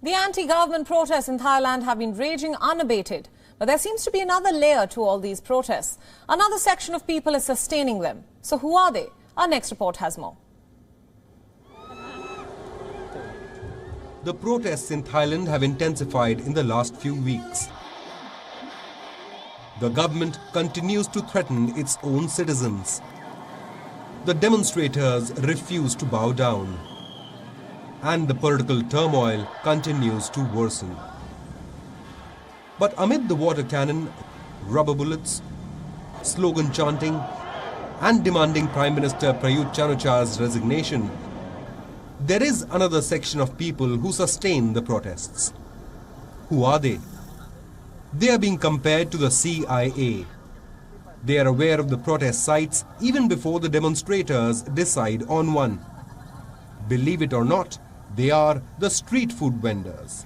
The anti-government protests in Thailand have been raging unabated. But there seems to be another layer to all these protests. Another section of people is sustaining them. So who are they? Our next report has more. The protests in Thailand have intensified in the last few weeks. The government continues to threaten its own citizens. The demonstrators refuse to bow down. And the political turmoil continues to worsen. But amid the water cannon, rubber bullets, slogan chanting, and demanding Prime Minister Prayuth Chan-ocha's resignation, there is another section of people who sustain the protests. Who are they? They are being compared to the CIA. They are aware of the protest sites even before the demonstrators decide on one. Believe it or not, they are the street food vendors.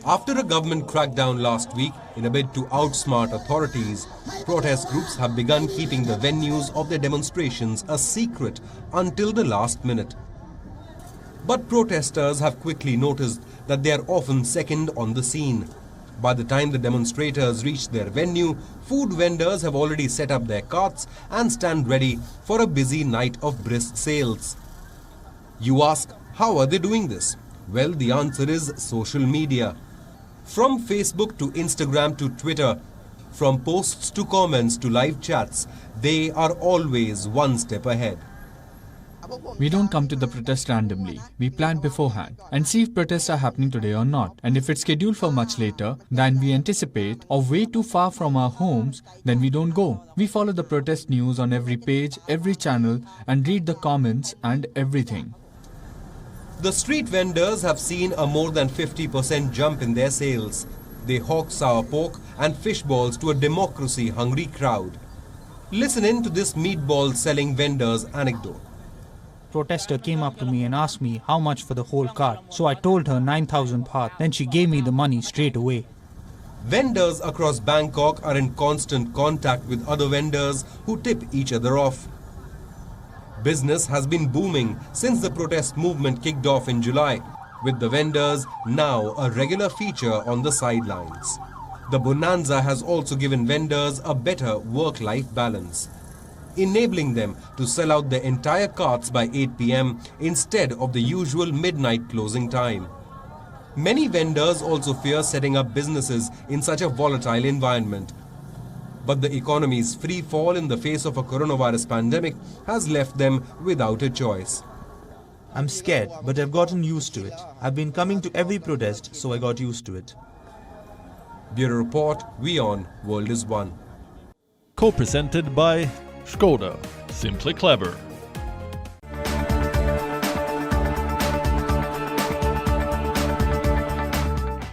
After a government crackdown last week in a bid to outsmart authorities, protest groups have begun keeping the venues of their demonstrations a secret until the last minute. But protesters have quickly noticed that they are often second on the scene. By the time the demonstrators reach their venue, food vendors have already set up their carts and stand ready for a busy night of brisk sales. You ask, how are they doing this? Well, the answer is social media. From Facebook to Instagram to Twitter, from posts to comments to live chats, they are always one step ahead. We don't come to the protest randomly. We plan beforehand and see if protests are happening today or not. And if it's scheduled for much later than we anticipate or way too far from our homes, then we don't go. We follow the protest news on every page, every channel, and read the comments and everything. The street vendors have seen a more than 50% jump in their sales. They hawk sour pork and fish balls to a democracy-hungry crowd. Listen in to this meatball-selling vendor's anecdote. Protester came up to me and asked me how much for the whole cart. So I told her 9,000 baht. Then she gave me the money straight away. Vendors across Bangkok are in constant contact with other vendors who tip each other off. Business has been booming since the protest movement kicked off in July, with the vendors now a regular feature on the sidelines. The bonanza has also given vendors a better work-life balance, enabling them to sell out their entire carts by 8 p.m. instead of the usual midnight closing time. Many vendors also fear setting up businesses in such a volatile environment. But the economy's free fall in the face of a coronavirus pandemic has left them without a choice. I'm scared, but I've gotten used to it. I've been coming to every protest, so I got used to it. Bureau Report, WION World is One. Co-presented by Skoda. Simply clever.